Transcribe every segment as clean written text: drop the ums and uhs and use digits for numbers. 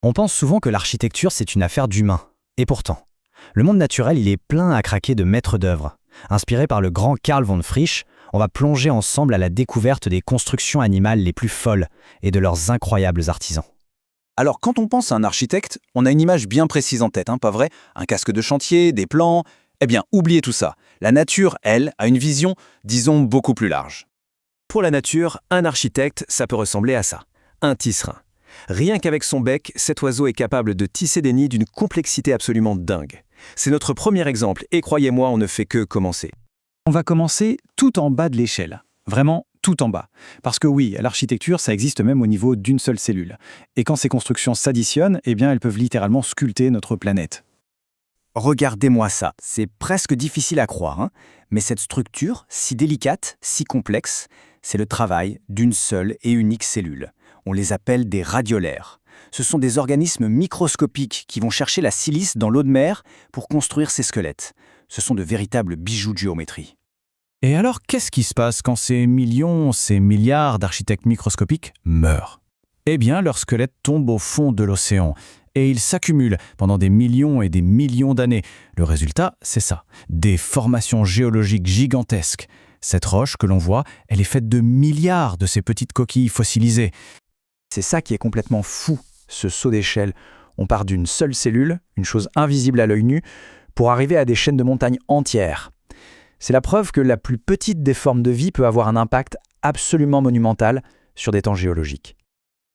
On pense souvent que l'architecture, c'est une affaire d'humains. Et pourtant, le monde naturel, il est plein à craquer de maîtres d'œuvre. Inspiré par le grand Karl von Frisch, on va plonger ensemble à la découverte des constructions animales les plus folles et de leurs incroyables artisans. Alors, quand on pense à un architecte, on a une image bien précise en tête, pas vrai? Un casque de chantier, des plans. Eh bien, oubliez tout ça. La nature, elle, a une vision, disons, beaucoup plus large. Pour la nature, un architecte, ça peut ressembler à ça. Un tisserin. Rien qu'avec son bec, cet oiseau est capable de tisser des nids d'une complexité absolument dingue. C'est notre premier exemple, et croyez-moi, on ne fait que commencer. On va commencer tout en bas de l'échelle. Vraiment tout en bas. Parce que oui, l'architecture, ça existe même au niveau d'une seule cellule. Et quand ces constructions s'additionnent, eh bien, elles peuvent littéralement sculpter notre planète. Regardez-moi ça, c'est presque difficile à croire, mais cette structure, si délicate, si complexe, c'est le travail d'une seule et unique cellule. On les appelle des radiolaires. Ce sont des organismes microscopiques qui vont chercher la silice dans l'eau de mer pour construire ces squelettes. Ce sont de véritables bijoux de géométrie. Et alors, qu'est-ce qui se passe quand ces millions, ces milliards d'architectes microscopiques meurent? Eh bien, leurs squelettes tombent au fond de l'océan. Et ils s'accumulent pendant des millions et des millions d'années. Le résultat, c'est ça, des formations géologiques gigantesques. Cette roche que l'on voit, elle est faite de milliards de ces petites coquilles fossilisées. C'est ça qui est complètement fou, ce saut d'échelle. On part d'une seule cellule, une chose invisible à l'œil nu, pour arriver à des chaînes de montagnes entières. C'est la preuve que la plus petite des formes de vie peut avoir un impact absolument monumental sur des temps géologiques.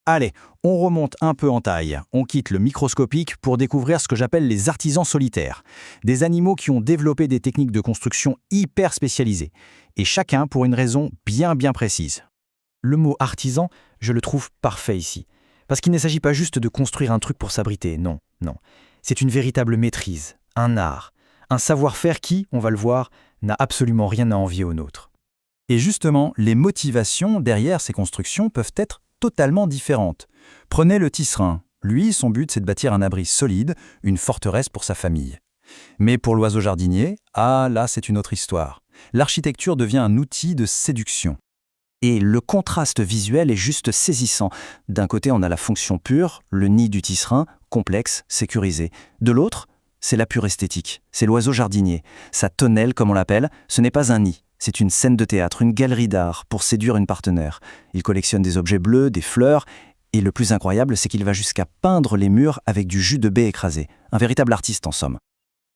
Allez, on remonte un peu en taille. On quitte le microscopique pour découvrir ce que j'appelle les artisans solitaires. Des animaux qui ont développé des techniques de construction hyper spécialisées. Et chacun pour une raison bien précise. Le mot artisan, je le trouve parfait ici. Parce qu'il ne s'agit pas juste de construire un truc pour s'abriter, non. C'est une véritable maîtrise, un art, un savoir-faire qui, on va le voir, n'a absolument rien à envier au nôtre. Et justement, les motivations derrière ces constructions peuvent être totalement différentes. Prenez le tisserin. Lui, son but, c'est de bâtir un abri solide, une forteresse pour sa famille. Mais pour l'oiseau jardinier, là, c'est une autre histoire. L'architecture devient un outil de séduction. Et le contraste visuel est juste saisissant. D'un côté, on a la fonction pure, le nid du tisserin, complexe, sécurisé. De l'autre, c'est la pure esthétique. C'est l'oiseau jardinier. Sa tonnelle, comme on l'appelle, ce n'est pas un nid. C'est une scène de théâtre, une galerie d'art pour séduire une partenaire. Il collectionne des objets bleus, des fleurs, et le plus incroyable, c'est qu'il va jusqu'à peindre les murs avec du jus de baie écrasé. Un véritable artiste en somme.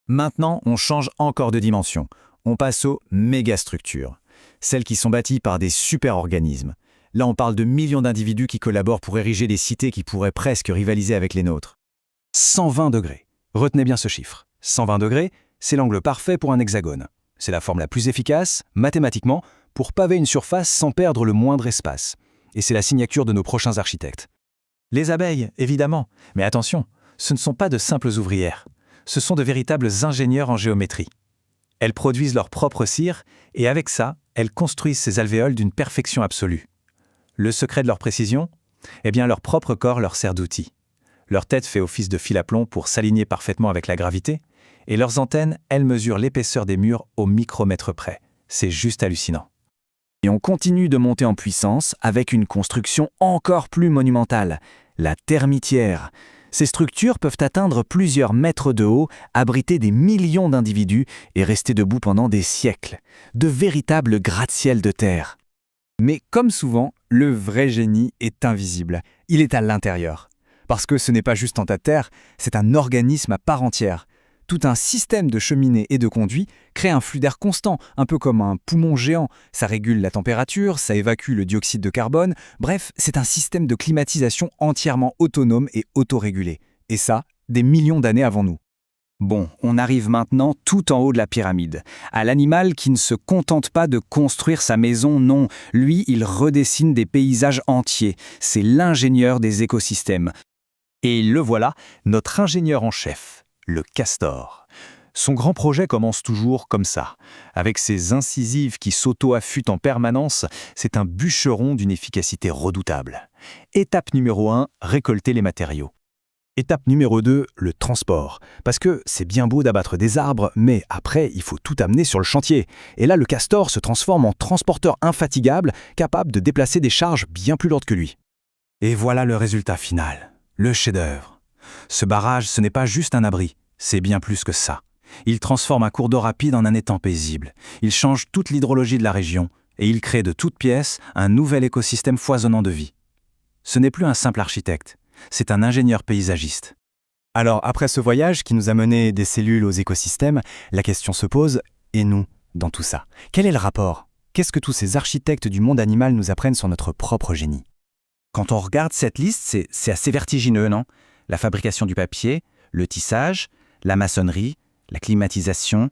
Maintenant, on change encore de dimension. On passe aux mégastructures. Celles qui sont bâties par des super-organismes. Là, on parle de millions d'individus qui collaborent pour ériger des cités qui pourraient presque rivaliser avec les nôtres. 120 degrés. Retenez bien ce chiffre. 120 degrés, c'est l'angle parfait pour un hexagone. C'est la forme la plus efficace, mathématiquement, pour paver une surface sans perdre le moindre espace. Et c'est la signature de nos prochains architectes. Les abeilles, évidemment. Mais attention, ce ne sont pas de simples ouvrières. Ce sont de véritables ingénieurs en géométrie. Elles produisent leur propre cire, et avec ça, elles construisent ces alvéoles d'une perfection absolue. Le secret de leur précision? Eh bien, leur propre corps leur sert d'outil. Leur tête fait office de fil à plomb pour s'aligner parfaitement avec la gravité, et leurs antennes, elles mesurent l'épaisseur des murs au micromètre près. C'est juste hallucinant. Et on continue de monter en puissance avec une construction encore plus monumentale, la termitière. Ces structures peuvent atteindre plusieurs mètres de haut, abriter des millions d'individus et rester debout pendant des siècles. De véritables gratte-ciel de terre. Mais comme souvent, le vrai génie est invisible. Il est à l'intérieur. Parce que ce n'est pas juste en tas de terre, c'est un organisme à part entière. Tout un système de cheminées et de conduits crée un flux d'air constant, un peu comme un poumon géant. Ça régule la température, ça évacue le dioxyde de carbone. Bref, c'est un système de climatisation entièrement autonome et autorégulé. Et ça, des millions d'années avant nous. Bon, on arrive maintenant tout en haut de la pyramide, à l'animal qui ne se contente pas de construire sa maison, non. Lui, il redessine des paysages entiers. C'est l'ingénieur des écosystèmes. Et le voilà, notre ingénieur en chef, le castor. Son grand projet commence toujours comme ça. Avec ses incisives qui s'auto-affûtent en permanence, c'est un bûcheron d'une efficacité redoutable. Étape numéro 1, récolter les matériaux. Étape numéro 2, le transport. Parce que c'est bien beau d'abattre des arbres, mais après, il faut tout amener sur le chantier. Et là, le castor se transforme en transporteur infatigable, capable de déplacer des charges bien plus lourdes que lui. Et voilà le résultat final. Le chef-d'œuvre. Ce barrage, ce n'est pas juste un abri, c'est bien plus que ça. Il transforme un cours d'eau rapide en un étang paisible. Il change toute l'hydrologie de la région et il crée de toutes pièces un nouvel écosystème foisonnant de vie. Ce n'est plus un simple architecte, c'est un ingénieur paysagiste. Alors, après ce voyage qui nous a mené des cellules aux écosystèmes, la question se pose, et nous, dans tout ça? Quel est le rapport? Qu'est-ce que tous ces architectes du monde animal nous apprennent sur notre propre génie? Quand on regarde cette liste, c'est assez vertigineux, non? La fabrication du papier, le tissage, la maçonnerie, la climatisation,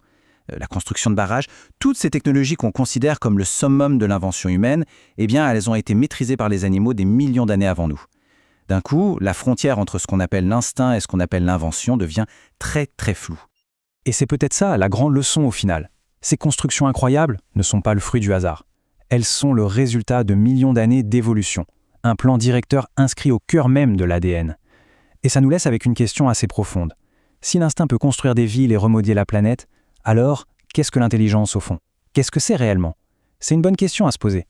la construction de barrages, toutes ces technologies qu'on considère comme le summum de l'invention humaine, eh bien, elles ont été maîtrisées par les animaux des millions d'années avant nous. D'un coup, la frontière entre ce qu'on appelle l'instinct et ce qu'on appelle l'invention devient très très floue. Et c'est peut-être ça la grande leçon au final. Ces constructions incroyables ne sont pas le fruit du hasard. Elles sont le résultat de millions d'années d'évolution, un plan directeur inscrit au cœur même de l'ADN. Et ça nous laisse avec une question assez profonde. Si l'instinct peut construire des villes et remodeler la planète, alors qu'est-ce que l'intelligence au fond? Qu'est-ce que c'est réellement? C'est une bonne question à se poser.